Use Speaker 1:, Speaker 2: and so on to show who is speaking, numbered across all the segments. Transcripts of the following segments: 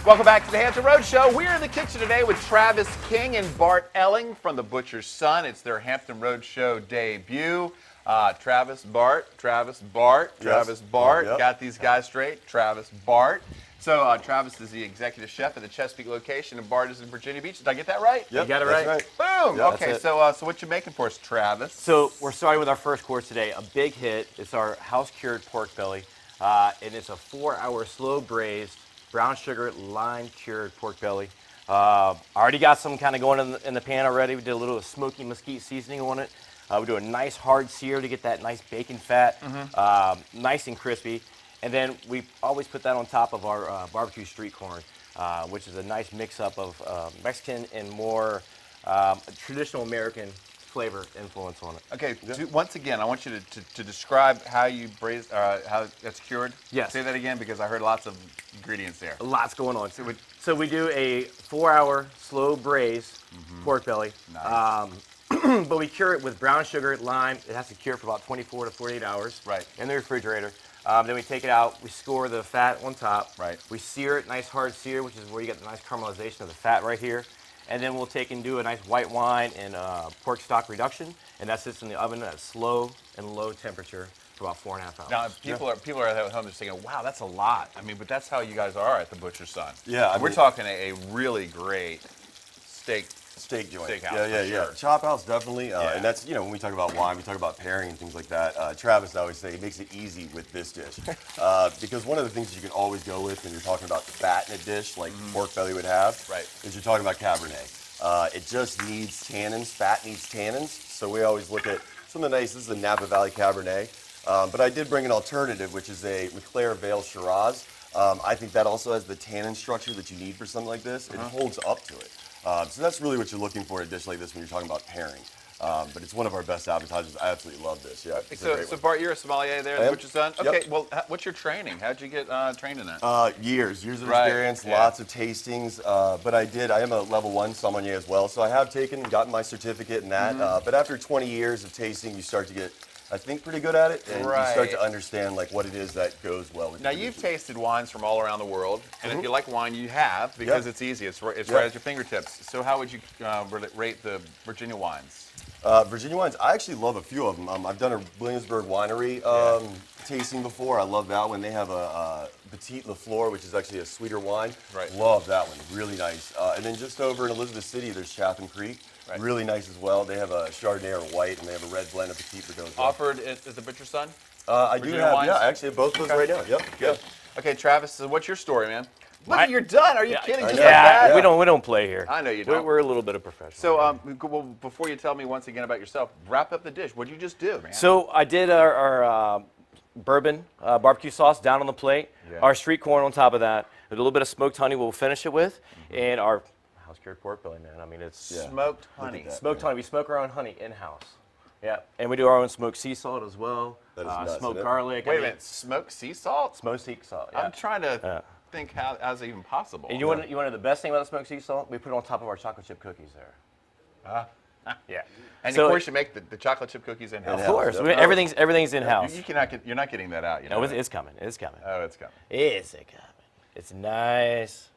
Speaker 1: Welcome back to the Hampton Road Show. We're in the kitchen today with Travis King and Bart Elling from The Butcher's Son. It's their Hampton Road Show debut. Travis, Bart.
Speaker 2: Yes. Yep.
Speaker 1: Got these guys straight. Travis, Bart. So Travis is the executive chef at the Chesapeake location, and Bart is in Virginia Beach. Did I get that right?
Speaker 2: Yep,
Speaker 1: you got it
Speaker 2: that's
Speaker 1: right? Boom.
Speaker 2: Yeah,
Speaker 1: okay, so what you making for us, Travis?
Speaker 3: So we're starting with our first course today. A big hit. It's our house-cured pork belly, and it's a 4-hour slow braised brown sugar lime cured pork belly. Already got some kind of going in the pan already. We did a little smoky mesquite seasoning on it. We do a nice hard sear to get that nice bacon fat, nice and crispy. And then we always put that on top of our barbecue street corn, which is a nice mix-up of Mexican and more traditional American flavor influence on it.
Speaker 1: Okay, once again, I want you to describe how you braise, how that's cured.
Speaker 3: Yes.
Speaker 1: Say that again because I heard lots of ingredients there.
Speaker 3: Lots going on. So we do a 4-hour slow braise pork belly.
Speaker 1: Nice.
Speaker 3: But we cure it with brown sugar, lime. It has to cure for about 24 to 48 hours.
Speaker 1: Right.
Speaker 3: In the refrigerator. Then we take it out. We score the fat on top.
Speaker 1: Right.
Speaker 3: We sear it, nice hard sear, which is where you get the nice caramelization of the fat right here. And then we'll take and do a nice white wine and pork stock reduction, and that sits in the oven at slow and low temperature for about 4.5 hours.
Speaker 1: Now, people are at home just thinking, "Wow, that's a lot." I mean, but that's how you guys are at the Butcher's Son.
Speaker 2: Yeah,
Speaker 1: we're talking a really great steak
Speaker 2: joint.
Speaker 1: Steakhouse.
Speaker 2: Yeah.
Speaker 1: Sure.
Speaker 2: Chop house, definitely. And that's, when we talk about wine, we talk about pairing and things like that. Travis, I always say, he makes it easy with this dish. Because one of the things you can always go with when you're talking about fat in a dish, like pork belly would have, is you're talking about Cabernet. It just needs tannins. Fat needs tannins. So we always look at something nice. This is a Napa Valley Cabernet. But I did bring an alternative, which is a McClare Vale Shiraz. I think that also has the tannin structure that you need for something like this. It holds up to it. So that's really what you're looking for in a dish like this when you're talking about pairing. But it's one of our best appetizers. I absolutely love this. Yeah.
Speaker 1: So Bart, you're a sommelier there at Butcher's Son?
Speaker 2: Yep.
Speaker 1: Okay, well, what's your training? How'd you get trained in that?
Speaker 2: Years of experience, lots of tastings. But I am a level 1 sommelier as well. So I have taken and gotten my certificate in that. But after 20 years of tasting, you start to get, I think, pretty good at it, and you start to understand what it is that goes well with.
Speaker 1: Now you've tasted wines from all around the world, and if you like wine, you have because it's easy. It's right at your fingertips. So how would you rate the Virginia wines?
Speaker 2: Virginia wines, I actually love a few of them. I've done a Williamsburg winery tasting before. I love that one. They have a Petit Lafleur, which is actually a sweeter wine.
Speaker 1: Right.
Speaker 2: Love that one. Really nice. And then just over in Elizabeth City, there's Chatham Creek. Right. Really nice as well. They have a Chardonnay or white, and they have a red blend of Petit Verdot as well.
Speaker 1: Offered at the Butcher's Son?
Speaker 2: I do have, wines? I actually have both of those right now. Yep.
Speaker 1: Good. Okay, Travis, so what's your story, man? Look, you're done. Are you kidding? Just
Speaker 3: like that? We don't play here.
Speaker 1: I know you don't.
Speaker 3: We're a little bit of professionals.
Speaker 1: So, well, before you tell me once again about yourself, wrap up the dish. What did you just do, man?
Speaker 3: So I did our bourbon barbecue sauce down on the plate, our street corn on top of that, a little bit of smoked honey we'll finish it with, and our house-cured pork belly, man. I mean, it's
Speaker 1: smoked honey.
Speaker 3: Smoked honey. We smoke our own honey in-house. Yeah, and we do our own smoked sea salt as well.
Speaker 2: That is nuts,
Speaker 3: smoked garlic.
Speaker 1: Wait a minute, smoked sea salt?
Speaker 3: Smoked sea salt, yeah.
Speaker 1: I'm trying to think how's it even possible.
Speaker 3: And you want to know the best thing about the smoked sea salt? We put it on top of our chocolate chip cookies there.
Speaker 1: Yeah. And of course you make the chocolate chip cookies in-house.
Speaker 3: Of course. Everything's in-house.
Speaker 1: You're not getting that out.
Speaker 3: No, it's coming. It's coming.
Speaker 1: Oh, it's coming.
Speaker 3: It's coming. It's nice.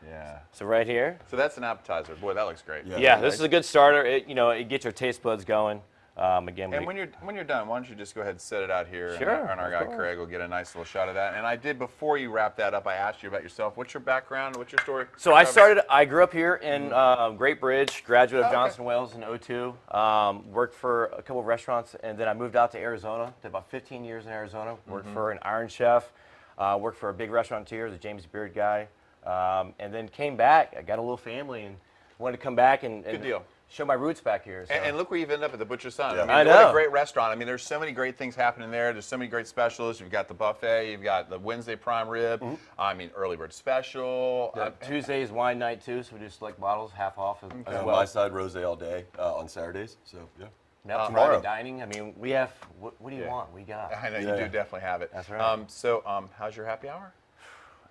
Speaker 1: Yeah.
Speaker 3: So right here.
Speaker 1: So that's an appetizer. Boy, that looks great.
Speaker 3: Yeah, this is a good starter. It gets your taste buds going. Again,
Speaker 1: and when you're done, why don't you just go ahead and set it out here,
Speaker 3: Sure,
Speaker 1: and our guy Craig will get a nice little shot of that. And I did, before you wrap that up, I asked you about yourself. What's your background? What's your story?
Speaker 3: So I grew up here in Great Bridge, graduate of Johnson Wales in '02. Worked for a couple of restaurants, and then I moved out to Arizona. Did about 15 years in Arizona. Worked for an Iron Chef. Worked for a big restaurateur, the James Beard guy. And then came back. I got a little family and wanted to come back and
Speaker 1: Good deal.
Speaker 3: Show my roots back here. So.
Speaker 1: And look where you've ended up at the Butcher's Son.
Speaker 2: Yeah.
Speaker 1: I mean, what a great restaurant. I mean, there's so many great things happening there. There's so many great specials. You've got the buffet. You've got the Wednesday prime rib. I mean, early bird special.
Speaker 3: Tuesday's wine night too, so we do select bottles half off as well.
Speaker 2: My side rosé all day on Saturdays. So yeah.
Speaker 3: Now private dining. I mean, we have. What do you want? We got.
Speaker 1: I know you do definitely have it.
Speaker 3: That's right.
Speaker 1: So, how's your happy hour?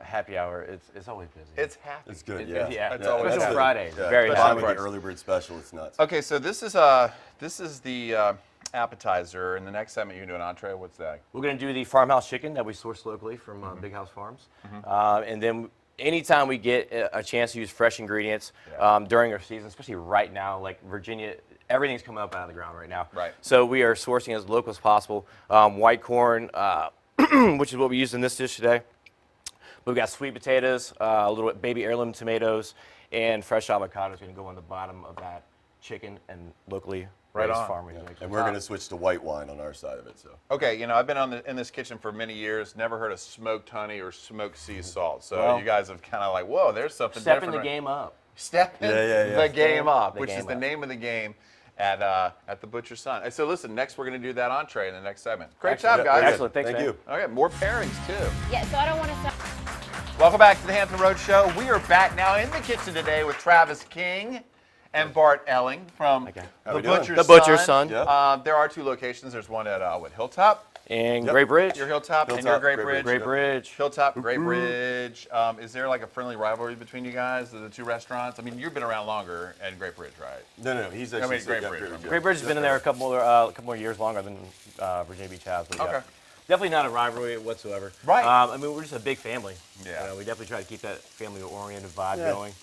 Speaker 3: Happy hour. It's always busy.
Speaker 1: It's happy.
Speaker 2: It's good.
Speaker 1: It's always
Speaker 3: Especially Friday.
Speaker 2: Yeah.
Speaker 3: Very happy.
Speaker 2: With the early bird special, it's nuts.
Speaker 1: Okay, so this is the appetizer, and the next segment you can do an entree. What's that?
Speaker 3: We're going to do the farmhouse chicken that we source locally from Big House Farms, and then anytime we get a chance to use fresh ingredients during our season, especially right now, like Virginia, everything's coming up out of the ground right now.
Speaker 1: Right.
Speaker 3: So we are sourcing as local as possible. White corn, which is what we use in this dish today. We've got sweet potatoes, a little bit baby heirloom tomatoes, and fresh avocados going to go on the bottom of that chicken and locally
Speaker 1: Right
Speaker 3: raised
Speaker 1: on.
Speaker 3: farming.
Speaker 2: And we're going to switch to white wine on our side of it. So.
Speaker 1: Okay, you know, I've been in this kitchen for many years, never heard of smoked honey or smoked sea salt. So
Speaker 3: Well,
Speaker 1: you guys have kind of like, whoa, there's something
Speaker 3: Stepping
Speaker 1: different.
Speaker 3: the game up.
Speaker 1: Stepping
Speaker 2: Yeah.
Speaker 1: the game up,
Speaker 3: The
Speaker 1: which
Speaker 3: game
Speaker 1: is the
Speaker 3: up.
Speaker 1: name of the game at the Butcher's Son. So listen, next we're going to do that entree in the next segment. Great job,
Speaker 3: Excellent.
Speaker 1: guys.
Speaker 3: Excellent. Thanks,
Speaker 2: Thank
Speaker 3: man.
Speaker 2: you.
Speaker 1: Okay, more pairings too.
Speaker 4: Yeah, so I don't want to stop.
Speaker 1: Welcome back to the Hampton Road Show. We are back now in the kitchen today with Travis King and Bart Elling from
Speaker 2: How
Speaker 1: the
Speaker 2: we doing?
Speaker 1: Butcher's
Speaker 3: The Butcher's
Speaker 1: Son.
Speaker 3: Son.
Speaker 2: Yeah.
Speaker 1: There are 2 locations. There's one at Hilltop.
Speaker 3: And
Speaker 2: Yep.
Speaker 3: Great Bridge.
Speaker 1: Your Hilltop, and your
Speaker 2: Hilltop,
Speaker 1: Great
Speaker 2: Great
Speaker 1: Bridge.
Speaker 2: Bridge.
Speaker 3: Great Bridge.
Speaker 1: Hilltop, Great Bridge. Is there like a friendly rivalry between you guys, the 2 restaurants? I mean, you've been around longer at Great Bridge, right?
Speaker 2: No. He's actually
Speaker 1: Great
Speaker 2: yeah,
Speaker 1: Bridge.
Speaker 2: yeah.
Speaker 3: Great Bridge has been in there a couple more years longer than Virginia Beach has. But yeah,
Speaker 1: Okay.
Speaker 3: definitely not a rivalry whatsoever.
Speaker 1: Right.
Speaker 3: I mean, we're just a big family.
Speaker 1: Yeah.
Speaker 3: You know, we definitely try to keep that family-oriented vibe
Speaker 2: Yeah.
Speaker 3: going.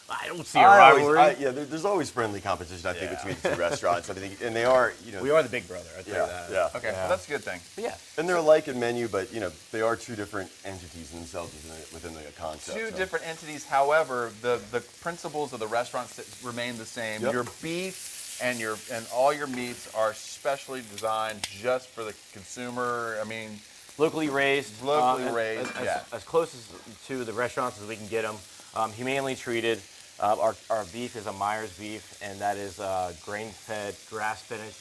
Speaker 3: I don't see a rivalry.
Speaker 2: There's always friendly competition, I think,
Speaker 1: Yeah.
Speaker 2: between the 2 restaurants. I think, and they are,
Speaker 3: We are the big brother. I tell you that.
Speaker 2: yeah.
Speaker 1: Okay,
Speaker 3: Yeah.
Speaker 1: well, that's a good thing.
Speaker 3: But yeah.
Speaker 2: And they're alike in menu, but they are 2 different entities in themselves within the concept.
Speaker 1: 2
Speaker 2: so.
Speaker 1: different entities. However, the principles of the restaurants remain the same.
Speaker 2: Yep.
Speaker 1: Your beef and all your meats are specially designed just for the consumer. I mean,
Speaker 3: Locally raised.
Speaker 1: Locally raised, yeah.
Speaker 3: As close to the restaurants as we can get them. Humanely treated. Our beef is a Myers beef, and that is grain-fed, grass-finished.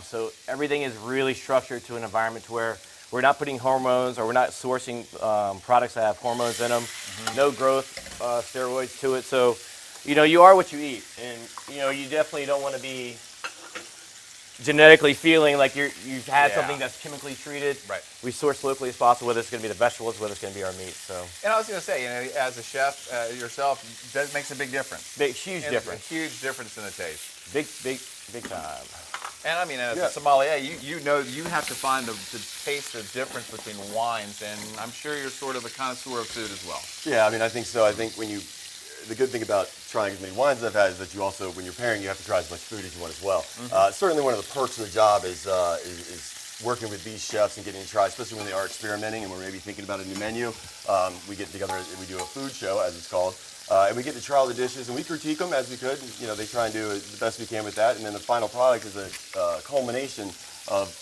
Speaker 3: So everything is really structured to an environment to where we're not putting hormones or we're not sourcing products that have hormones in them. No growth steroids to it. So, you are what you eat, and you definitely don't want to be genetically feeling like you've had
Speaker 1: Yeah.
Speaker 3: something that's chemically treated.
Speaker 1: Right.
Speaker 3: We source locally as possible, whether it's going to be the vegetables, whether it's going to be our meat. So
Speaker 1: and I was going to say, as a chef yourself, that makes a big difference.
Speaker 3: huge
Speaker 1: And
Speaker 3: difference.
Speaker 1: A huge difference in the taste.
Speaker 3: Big time.
Speaker 1: And I mean, as
Speaker 2: Yeah.
Speaker 1: a sommelier, you know you have to find the taste, the difference between wines, and I'm sure you're sort of a connoisseur of food as well.
Speaker 2: Yeah, I mean, I think so. I think the good thing about trying as many wines as I've had is that you also, when you're pairing, you have to try as much food as you want as well. Certainly one of the perks of the job is working with these chefs and getting to try, especially when they are experimenting and we're maybe thinking about a new menu. We get together and we do a food show, as it's called, and we get to try all the dishes and we critique them as we could. They try and do the best we can with that, and then the final product is a culmination of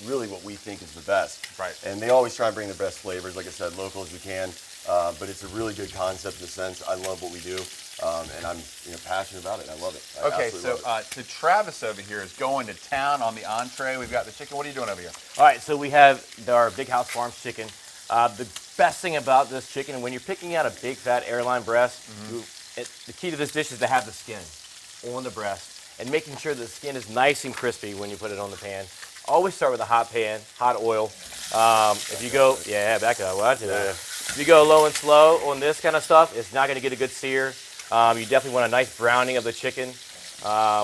Speaker 2: really what we think is the best.
Speaker 1: Right.
Speaker 2: And they always try and bring the best flavors, like I said, local as we can. But it's a really good concept in the sense I love what we do, and I'm passionate about it. I love it. I
Speaker 1: Okay,
Speaker 2: absolutely
Speaker 1: so
Speaker 2: love
Speaker 1: to Travis over here is going to town on the entree. We've got the chicken. What are you doing over here?
Speaker 3: All right, so we have our Big House Farms chicken. The best thing about this chicken, when you're picking out a big fat airline breast, the key to this dish is to have the skin on the breast and making sure the skin is nice and crispy when you put it on the pan. Always start with a hot pan, hot oil. If you go, back up, watch it. If you go low and slow on this kind of stuff, it's not going to get a good sear. You definitely want a nice browning of the chicken.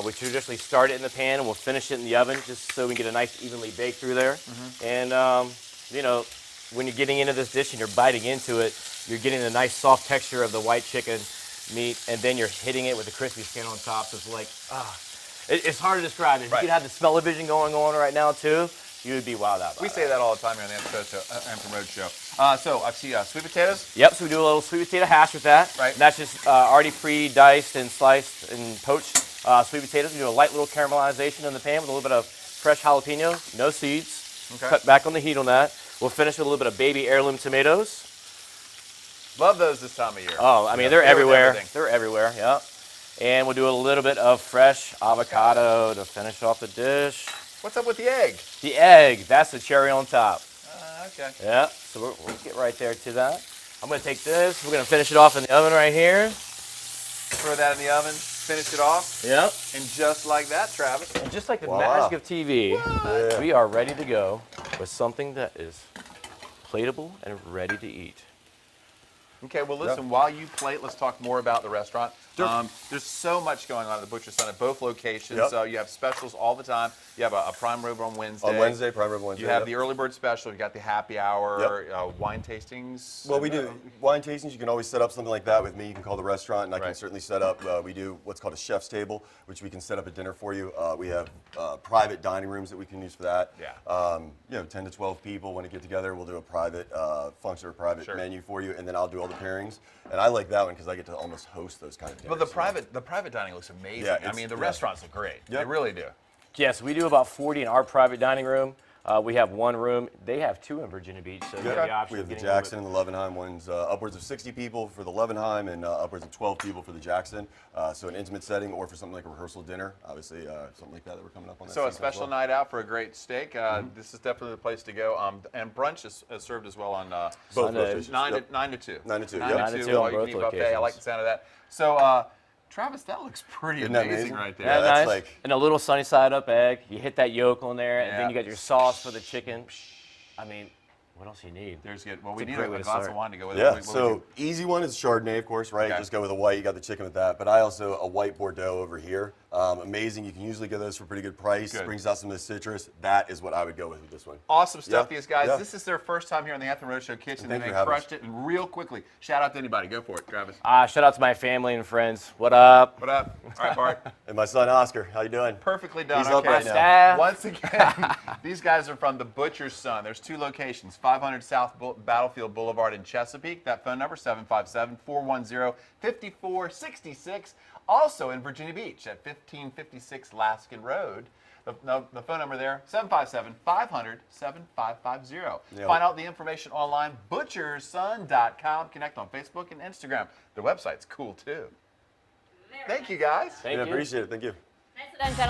Speaker 3: We traditionally start it in the pan and we'll finish it in the oven just so we can get a nice evenly baked through there. And when you're getting into this dish and you're biting into it, you're getting the nice soft texture of the white chicken meat, and then you're hitting it with the crispy skin on top. So it's like, it's hard to describe. If
Speaker 1: Right.
Speaker 3: you could have the smell-o-vision going on right now too, you would be wild out.
Speaker 1: We say that all the time here on the Hampton Road Show. So I see sweet potatoes.
Speaker 3: Yep, so we do a little sweet potato hash with that.
Speaker 1: Right.
Speaker 3: And that's just already pre-diced and sliced and poached sweet potatoes. We do a light little caramelization in the pan with a little bit of fresh jalapeno, no seeds.
Speaker 1: Okay.
Speaker 3: Cut back on the heat on that. We'll finish with a little bit of baby heirloom tomatoes.
Speaker 1: Love those this time of year.
Speaker 3: Oh, I mean,
Speaker 1: Yeah,
Speaker 3: they're
Speaker 1: with
Speaker 3: everywhere.
Speaker 1: everything.
Speaker 3: They're everywhere, yeah. And we'll do a little bit of fresh avocado to finish off the dish.
Speaker 1: What's up with the egg?
Speaker 3: The egg, that's the cherry on top.
Speaker 1: Okay.
Speaker 3: Yeah, so we'll get right there to that. I'm going to take this. We're going to finish it off in the oven right here.
Speaker 1: Throw that in the oven. Finish it off.
Speaker 3: Yep.
Speaker 1: And just like that, Travis.
Speaker 3: And just like the
Speaker 2: Wow.
Speaker 3: magic of TV,
Speaker 2: Yeah.
Speaker 3: we are ready to go with something that is plateable and ready to eat.
Speaker 1: Okay, well, listen, while you plate, let's talk more about the restaurant.
Speaker 2: Sure.
Speaker 1: There's so much going on at the Butcher's Son at both locations.
Speaker 2: Yep.
Speaker 1: So you have specials all the time. You have a prime rib on Wednesday.
Speaker 2: On Wednesday, prime rib Wednesday.
Speaker 1: You have
Speaker 2: yep.
Speaker 1: the early bird special. You got the happy hour, wine tastings.
Speaker 2: Well, we do wine tastings. You can always set up something like that with me. You can call the restaurant, and I can
Speaker 1: Right.
Speaker 2: certainly set up. We do what's called a chef's table, which we can set up a dinner for you. We have private dining rooms that we can use for that.
Speaker 1: Yeah.
Speaker 2: 10 to 12 people want to get together. We'll do a private function or private
Speaker 1: Sure.
Speaker 2: menu for you, and then I'll do all the pairings. And I like that one because I get to almost host those kind of dinners.
Speaker 1: But the private dining looks amazing.
Speaker 2: Yeah,
Speaker 1: I mean, the
Speaker 2: yeah.
Speaker 1: restaurants look great. They
Speaker 2: Yep.
Speaker 1: really do.
Speaker 3: Yes, we do about 40 in our private dining room. We have one room. They have two in Virginia Beach, so you have the option
Speaker 2: We have
Speaker 3: of
Speaker 2: the
Speaker 3: getting a little
Speaker 2: Jackson and the Levenheim ones, upwards of 60 people for the Levenheim and upwards of 12 people for the Jackson. So an intimate setting or for something like a rehearsal dinner, obviously something like that we're coming up on. That
Speaker 1: So a
Speaker 2: season as
Speaker 1: special
Speaker 2: well.
Speaker 1: night out for a great steak. This is definitely the place to go. And brunch is served as well on
Speaker 2: Both
Speaker 3: Sunday.
Speaker 2: locations.
Speaker 1: 9
Speaker 2: Yep.
Speaker 1: to 9 to 2.
Speaker 2: 9 to 2,
Speaker 1: 9
Speaker 2: yep.
Speaker 1: to
Speaker 3: 9 to
Speaker 1: 2,
Speaker 3: 2 on
Speaker 1: all you can eat
Speaker 3: both
Speaker 1: buffet. I like
Speaker 3: locations.
Speaker 1: the sound of that. So Travis, that looks pretty
Speaker 2: Isn't that
Speaker 1: amazing
Speaker 2: amazing?
Speaker 1: right there.
Speaker 2: Yeah, that's
Speaker 3: nice.
Speaker 2: like-
Speaker 3: And a little sunny side up egg. You hit that yolk on there, and
Speaker 1: Yeah.
Speaker 3: then you got your sauce for the chicken. I mean, what else do you need?
Speaker 1: There's good. Well, we
Speaker 3: It's a
Speaker 1: need
Speaker 3: great
Speaker 1: a
Speaker 3: way to
Speaker 1: glass
Speaker 3: start.
Speaker 1: of wine to go with it.
Speaker 2: Yeah,
Speaker 1: What we
Speaker 2: so
Speaker 1: do.
Speaker 2: easy one is Chardonnay, of course, right?
Speaker 1: Okay.
Speaker 2: Just go with a white. You got the chicken with that. But I also, a white Bordeaux over here. Amazing. You can usually get those for a pretty good price.
Speaker 1: Good.
Speaker 2: Brings out some of the citrus. That is what I would go with this one.
Speaker 1: Awesome stuff,
Speaker 2: Yeah,
Speaker 1: these guys.
Speaker 2: yeah.
Speaker 1: This is their first time here in the Hampton Roadshow kitchen,
Speaker 2: Thank
Speaker 1: and
Speaker 2: you
Speaker 1: they
Speaker 2: for having
Speaker 1: crushed
Speaker 2: us.
Speaker 1: it. And real quickly, shout out to anybody. Go for it, Travis.
Speaker 3: Shout out to my family and friends. What up?
Speaker 1: What up? All right, Bart.
Speaker 2: And my son Oscar, how you doing?
Speaker 1: Perfectly done.
Speaker 2: He's up
Speaker 1: Okay.
Speaker 2: right now.
Speaker 3: Staff.
Speaker 1: Once again, these guys are from the Butcher's Son. There's two locations, 500 South Battlefield Boulevard in Chesapeake. That phone number, 757-410-5466. Also in Virginia Beach at 1556 Laskin Road. The phone number there, 757-500-7550.
Speaker 2: Yeah.
Speaker 1: Find out the information online, butcherson.com. Connect on Facebook and Instagram. Their website's cool, too. Thank you, guys.
Speaker 3: Thank
Speaker 2: Yeah,
Speaker 3: you.
Speaker 2: appreciate it. Thank you.
Speaker 4: Nicely done, gentlemen.